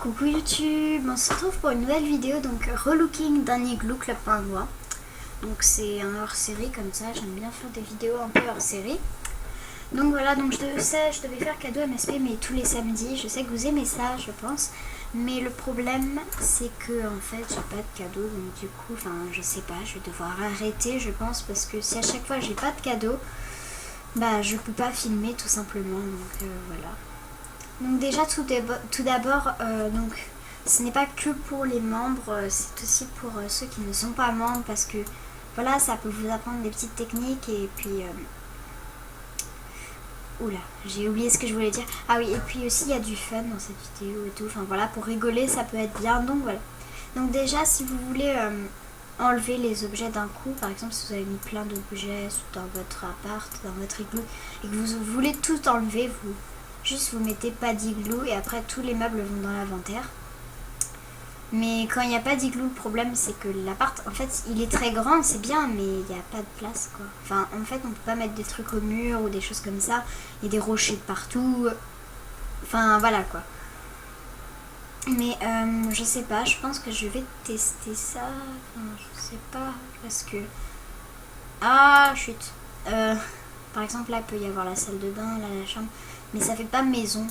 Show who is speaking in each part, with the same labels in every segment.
Speaker 1: Coucou YouTube, on se retrouve pour une nouvelle vidéo, donc relooking d'un igloo Club Penguin. Donc c'est un hors-série comme ça, j'aime bien faire des vidéos un peu hors-série. Donc voilà, donc je devais faire cadeau MSP mais tous les samedis, je sais que vous aimez ça je pense. Mais le problème c'est que en fait j'ai pas de cadeau, donc du coup, enfin je sais pas, je vais devoir arrêter je pense. Parce que si à chaque fois j'ai pas de cadeau, bah je peux pas filmer tout simplement, donc voilà. Donc déjà tout d'abord, donc ce n'est pas que pour les membres, c'est aussi pour ceux qui ne sont pas membres, parce que voilà, ça peut vous apprendre des petites techniques. Et puis oula, j'ai oublié ce que je voulais dire. Ah oui, et puis aussi il y a du fun dans cette vidéo et tout, enfin voilà, pour rigoler ça peut être bien. Donc voilà, donc déjà si vous voulez enlever les objets d'un coup, par exemple si vous avez mis plein d'objets dans votre appart, dans votre igloo, et que vous voulez tout enlever, vous mettez pas d'igloo et après tous les meubles vont dans l'inventaire. Mais quand il n'y a pas d'igloo, le problème c'est que l'appart, en fait, il est très grand, c'est bien, mais il n'y a pas de place quoi. Enfin, en fait, on peut pas mettre des trucs au mur ou des choses comme ça. Il y a des rochers de partout. Enfin, voilà quoi. Mais je sais pas, je pense que je vais tester ça. Enfin, je sais pas, parce que... Ah, chut. Par exemple, là, il peut y avoir la salle de bain, là, la chambre. Mais ça fait pas maison.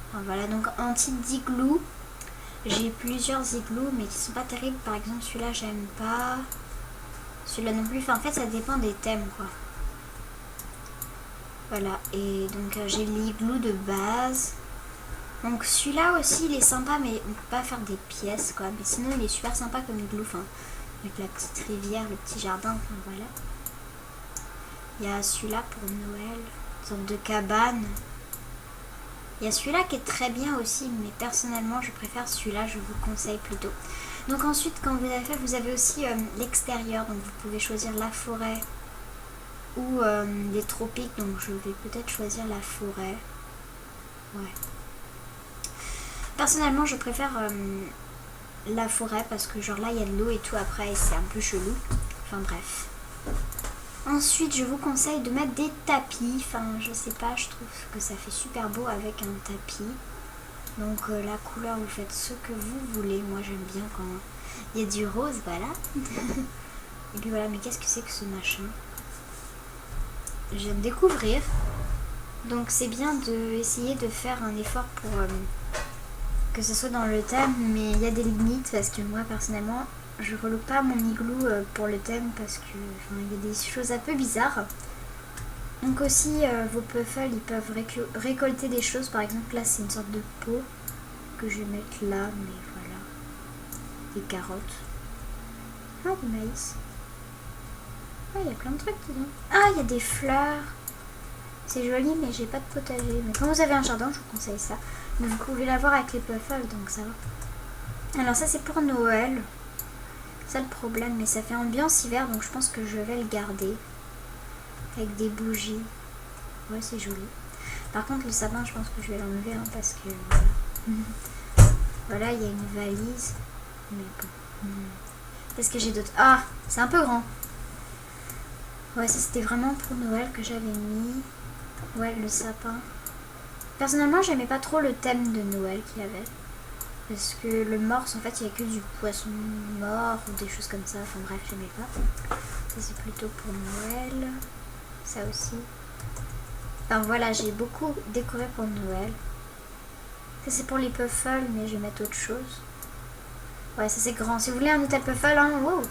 Speaker 1: Enfin, voilà, donc anti-igloo. J'ai plusieurs igloos, mais qui sont pas terribles. Par exemple, celui-là, j'aime pas. Celui-là non plus. Enfin, en fait, ça dépend des thèmes, quoi. Voilà, et donc j'ai l'igloo de base. Donc celui-là aussi, il est sympa, mais on peut pas faire des pièces, quoi. Mais sinon, il est super sympa comme igloo. Enfin, avec la petite rivière, le petit jardin, enfin, voilà. Il y a celui-là pour Noël, une sorte de cabane. Il y a celui-là qui est très bien aussi, mais personnellement je préfère celui-là, je vous conseille plutôt. Donc ensuite, quand vous avez fait, vous avez aussi l'extérieur, donc vous pouvez choisir la forêt ou les tropiques, donc je vais peut-être choisir la forêt. Ouais. Personnellement je préfère la forêt parce que genre là il y a de l'eau et tout après et c'est un peu chelou. Enfin bref. Ensuite, je vous conseille de mettre des tapis. Enfin, je sais pas, je trouve que ça fait super beau avec un tapis. Donc, la couleur, vous faites ce que vous voulez. Moi, j'aime bien quand il y a du rose, voilà. Et puis voilà, mais qu'est-ce que c'est que ce machin? Je viens de découvrir. Donc, c'est bien d'essayer de faire un effort pour que ce soit dans le thème. Mais il y a des limites parce que moi, personnellement... Je relook pas mon igloo pour le thème parce que il y a des choses un peu bizarres. Donc aussi vos puffles ils peuvent récolter des choses. Par exemple là c'est une sorte de pot que je vais mettre là, mais voilà. Des carottes. Ah du maïs. Ah il y a plein de trucs dedans. Ah il y a des fleurs. C'est joli mais j'ai pas de potager. Mais quand vous avez un jardin je vous conseille ça. Mais vous pouvez l'avoir avec les puffles donc ça va. Alors ça c'est pour Noël. Ça le problème, mais ça fait ambiance hiver donc je pense que je vais le garder avec des bougies. Ouais c'est joli. Par contre le sapin je pense que je vais l'enlever hein, parce que voilà. Voilà il y a une valise. Mais bon. Qu'est-ce que j'ai d'autre? Ah c'est un peu grand. Ouais ça c'était vraiment pour Noël que j'avais mis. Ouais le sapin. Personnellement j'aimais pas trop le thème de Noël qu'il y avait. Parce que le morse, en fait, il n'y a que du poisson mort ou des choses comme ça. Enfin bref, j'aimais pas. Ça, c'est plutôt pour Noël. Ça aussi. Enfin voilà, j'ai beaucoup décoré pour Noël. Ça, c'est pour les puffles, mais je vais mettre autre chose. Ouais, ça, c'est grand. Si vous voulez un hôtel puffle, hein, wow.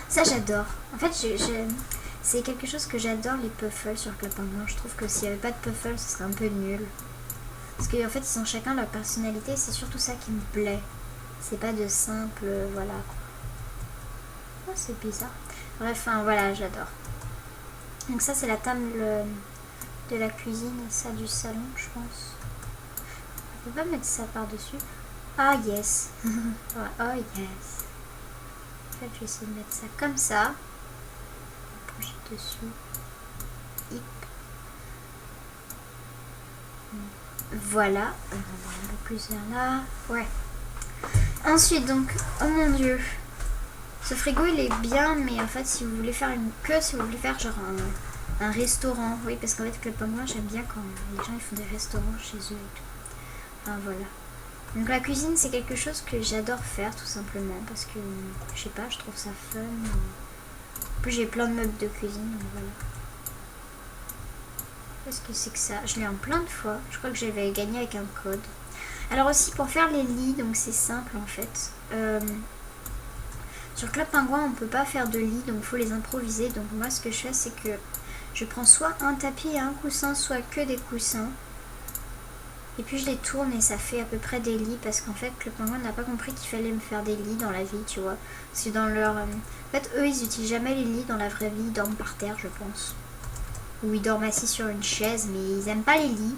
Speaker 1: Ça, j'adore. En fait, c'est quelque chose que j'adore, les puffles sur Club Penguin. Je trouve que s'il n'y avait pas de puffles, ce serait un peu nul. Parce qu'en fait, ils ont chacun leur personnalité. C'est surtout ça qui me plaît. C'est pas de simple... voilà. Oh, c'est bizarre. Bref, enfin, voilà, j'adore. Donc ça, c'est la table de la cuisine. Et ça, du salon, je pense. On peut pas mettre ça par-dessus. Ah, yes. Oh, yes. En fait, je vais essayer de mettre ça comme ça. Bouger dessus. Hip. Voilà, on va voir un peu plus vers là. Ouais. Ensuite, donc, oh mon dieu. Ce frigo, il est bien, mais en fait, si vous voulez faire si vous voulez faire genre un restaurant. Oui, parce qu'en fait, Club Penguin, j'aime bien quand les gens ils font des restaurants chez eux et tout. Enfin, voilà. Donc la cuisine c'est quelque chose que j'adore faire tout simplement parce que je sais pas, je trouve ça fun. En plus j'ai plein de meubles de cuisine donc voilà. Qu'est-ce que c'est que ça? Je l'ai en plein de fois. Je crois que j'avais gagné avec un code. Alors aussi pour faire les lits, donc c'est simple en fait. Sur Club Penguin on peut pas faire de lit donc il faut les improviser. Donc moi ce que je fais c'est que je prends soit un tapis et un coussin, soit que des coussins. Et puis je les tourne et ça fait à peu près des lits parce qu'en fait Club Penguin n'a pas compris qu'il fallait me faire des lits dans la vie, tu vois. Parce que dans leur... En fait eux ils utilisent jamais les lits dans la vraie vie, ils dorment par terre je pense. Ou ils dorment assis sur une chaise mais ils aiment pas les lits.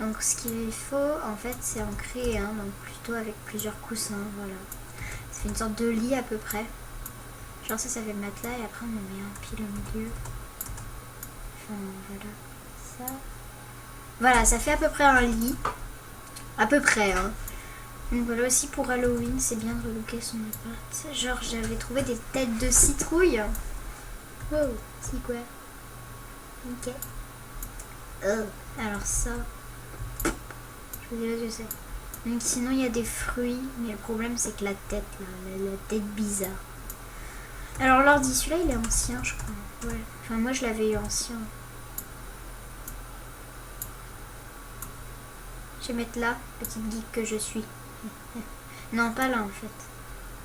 Speaker 1: Donc ce qu'il faut en fait c'est en créer un, donc plutôt avec plusieurs coussins, voilà. Ça fait une sorte de lit à peu près. Genre ça fait le matelas et après on met un pile au milieu. Enfin voilà, ça. Voilà, ça fait à peu près un lit. À peu près, hein. Donc voilà aussi pour Halloween, c'est bien de relooker son appart. Genre j'avais trouvé des têtes de citrouille. Wow, c'est quoi? Ok. Alors ça, je vous dirai ce que c'est. Donc sinon il y a des fruits, mais le problème c'est que la tête là, la tête bizarre. Alors l'ordi, celui-là il est ancien je crois. Ouais. Enfin moi je l'avais eu ancien. Je vais mettre là, petite geek que je suis. Non, pas là en fait.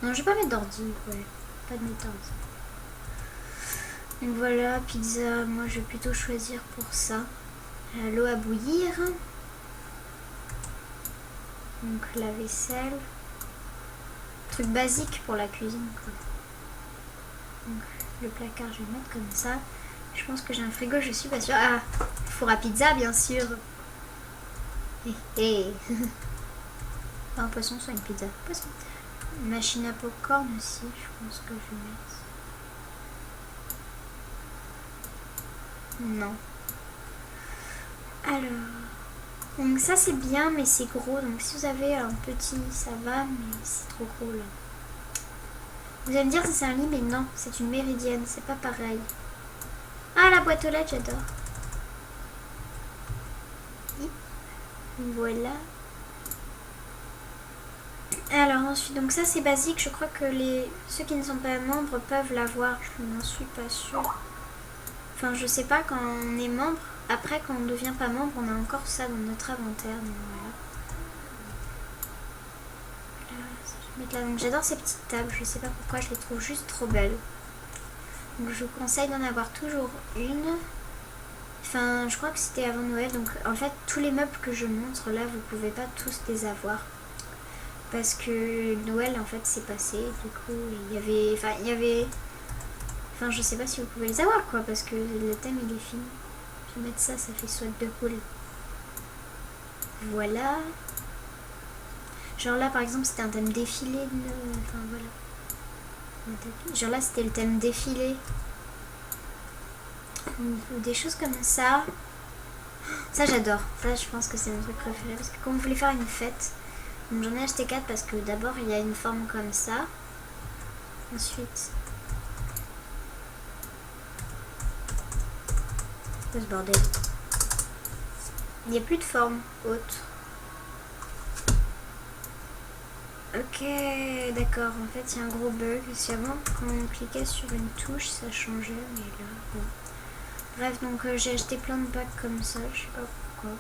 Speaker 1: Non, je vais pas mettre d'ordi, ouais. Pas de mettre d'ordi. Donc voilà, pizza, moi je vais plutôt choisir pour ça. L'eau à bouillir. Donc la vaisselle. Truc basique pour la cuisine quoi. Donc le placard je vais le mettre comme ça. Je pense que j'ai un frigo, je suis pas sûre. Ah, four à pizza bien sûr. Pas un poisson, soit une pizza. Poisson. Machine à popcorn aussi, je pense que je vais mettre. Non. Alors. Donc ça c'est bien mais c'est gros. Donc si vous avez un petit ça va mais c'est trop gros là. Vous allez me dire si c'est un lit mais non. C'est une méridienne. C'est pas pareil. Ah la boîte aux lettres j'adore. Voilà. Alors ensuite, donc ça c'est basique, je crois que ceux qui ne sont pas membres peuvent l'avoir, je n'en suis pas sûre. Enfin je sais pas quand on est membre, après quand on ne devient pas membre on a encore ça dans notre inventaire. Donc voilà. Donc j'adore ces petites tables, je sais pas pourquoi, je les trouve juste trop belles. Donc je vous conseille d'en avoir toujours une. Enfin je crois que c'était avant Noël, donc en fait tous les meubles que je montre là vous pouvez pas tous les avoir. Parce que Noël en fait c'est passé, du coup il y avait, enfin je sais pas si vous pouvez les avoir quoi, parce que le thème il est fini. Je vais mettre ça, ça fait soit de poule. Voilà. Genre là par exemple c'était un thème défilé, enfin voilà. Genre là c'était le thème défilé. Ou des choses comme ça. Ça j'adore, ça je pense que c'est mon truc préféré, parce que quand vous voulez faire une fête, donc j'en ai acheté 4 parce que d'abord il y a une forme comme ça. Ensuite... C'est quoi ce bordel? Il n'y a plus de forme haute. Ok, d'accord. En fait il y a un gros bug. Si avant quand on cliquait sur une touche ça changeait, mais là bon. Bref, donc j'ai acheté plein de bacs comme ça, je sais pas pourquoi.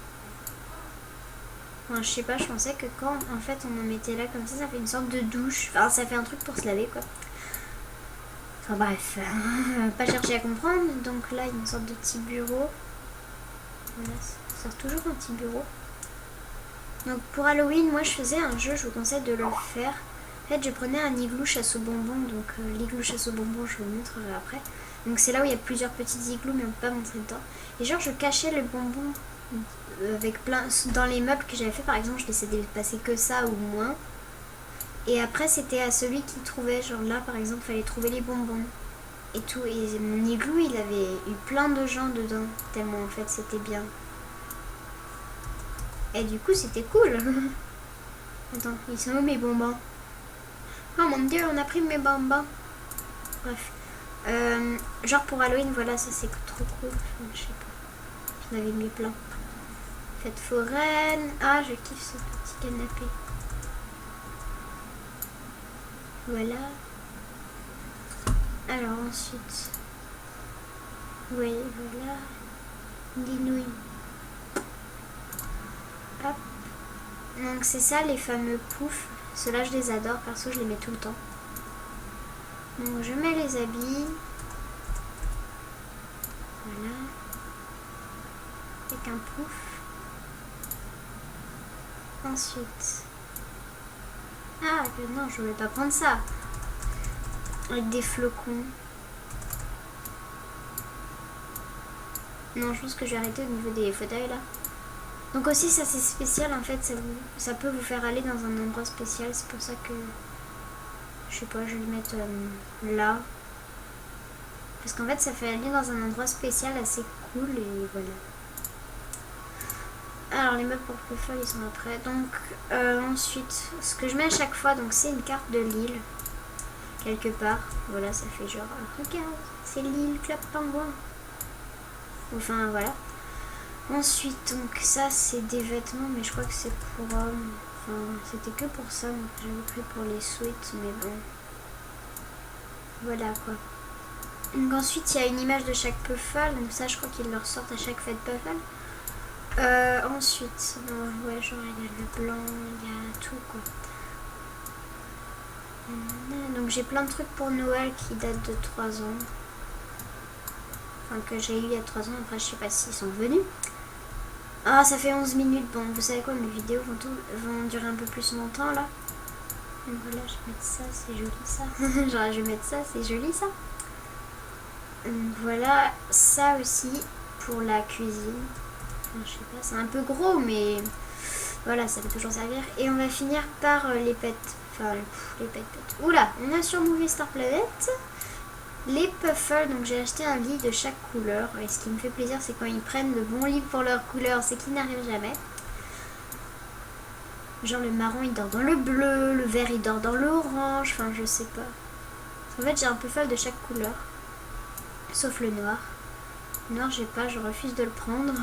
Speaker 1: Enfin, je sais pas, je pensais que quand en fait on en mettait là comme ça fait une sorte de douche. Enfin, ça fait un truc pour se laver quoi. Enfin bref, pas chercher à comprendre. Donc là, il y a une sorte de petit bureau. Voilà, ça sert toujours un petit bureau. Donc pour Halloween, moi je faisais un jeu, je vous conseille de le faire. En fait, je prenais un igloo chasse aux bonbons. Donc l'igloo chasse aux bonbons, je vous le montrerai après. Donc c'est là où il y a plusieurs petits igloos, mais on peut pas montrer dedans. Et genre, je cachais le bonbon avec plein dans les meubles que j'avais fait. Par exemple, je laissais passer que ça ou moins. Et après c'était à celui qui trouvait, genre là par exemple il fallait trouver les bonbons et tout. Et mon igloo il avait eu plein de gens dedans, tellement en fait c'était bien. Et du coup c'était cool. Attends, ils sont où mes bonbons? Oh mon dieu, on a pris mes bonbons. Bref. Genre pour Halloween, voilà, ça c'est trop cool. Enfin, je sais pas. J'en avais mis plein. Fête foraine. Ah, je kiffe ce petit canapé. Voilà. Alors ensuite, oui, voilà, des nouilles. Hop. Donc c'est ça les fameux poufs. Ceux-là je les adore, perso je les mets tout le temps. Donc je mets les habits. Voilà. Avec un pouf. Ensuite. Ah non, je voulais pas prendre ça. Avec des flocons. Non, je pense que je vais arrêter au niveau des fauteuils là. Donc aussi ça c'est spécial en fait, ça peut vous faire aller dans un endroit spécial. C'est pour ça que, je sais pas, je vais le mettre là. Parce qu'en fait ça fait aller dans un endroit spécial assez cool et voilà. Alors les meubles pour le feu ils sont après. Donc ensuite, ce que je mets à chaque fois, donc c'est une carte de l'île. Quelque part. Voilà, ça fait genre, regarde, c'est l'île Club Pingouin. Enfin voilà. Ensuite, donc ça c'est des vêtements, mais je crois que c'est pour hommes. Enfin, c'était que pour ça, donc j'avais pris pour les suites, mais bon. Voilà quoi. Donc ensuite, il y a une image de chaque puffle, donc ça je crois qu'ils le ressortent à chaque fête puffle. Ensuite, ouais, genre il y a le blanc, il y a tout quoi. Donc j'ai plein de trucs pour Noël qui datent de 3 ans. Enfin, que j'ai eu il y a 3 ans, après je sais pas s'ils sont venus. Ah, ça fait 11 minutes. Bon, vous savez quoi, mes vidéos vont durer un peu plus longtemps là. Donc voilà, je vais mettre ça, c'est joli ça. Genre, je vais mettre ça, c'est joli ça. Donc voilà, ça aussi pour la cuisine. Enfin, je sais pas, c'est un peu gros, mais voilà, ça peut toujours servir. Et on va finir par les pets. Enfin, les pets. Oula, on a sur Movie Star Planet les puffles. Donc j'ai acheté un lit de chaque couleur. Et ce qui me fait plaisir, c'est quand ils prennent le bon lit pour leur couleur, c'est qu'ils n'arrivent jamais. Genre le marron il dort dans le bleu, le vert il dort dans l'orange, enfin je sais pas. En fait j'ai un puffle de chaque couleur. Sauf le noir. Le noir j'ai pas, je refuse de le prendre.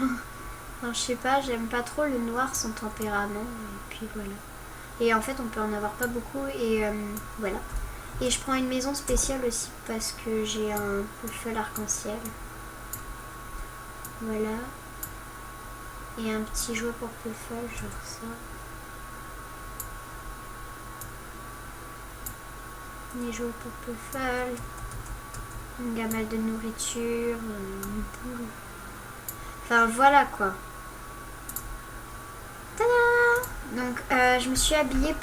Speaker 1: Enfin, je sais pas, j'aime pas trop le noir, son tempérament. Et puis voilà. Et en fait on peut en avoir pas beaucoup et voilà. Et je prends une maison spéciale aussi parce que j'ai un puffle arc-en-ciel. Voilà. Et un petit jouet pour puffle, genre ça. Des jouets pour puffle. Une gamelle de nourriture. Une poule. Enfin voilà quoi. Tada! Donc je me suis habillée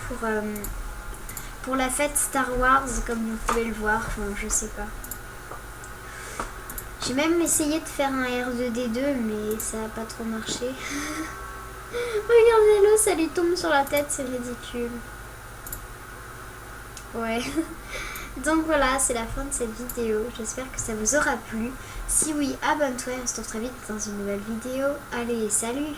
Speaker 1: pour la fête Star Wars, comme vous pouvez le voir. Enfin je sais pas. J'ai même essayé de faire un R2D2 mais ça n'a pas trop marché. Regardez-le, ça lui tombe sur la tête, c'est ridicule. Ouais. Donc voilà, c'est la fin de cette vidéo. J'espère que ça vous aura plu. Si oui, abonne-toi et on se retrouve très vite dans une nouvelle vidéo. Allez, salut!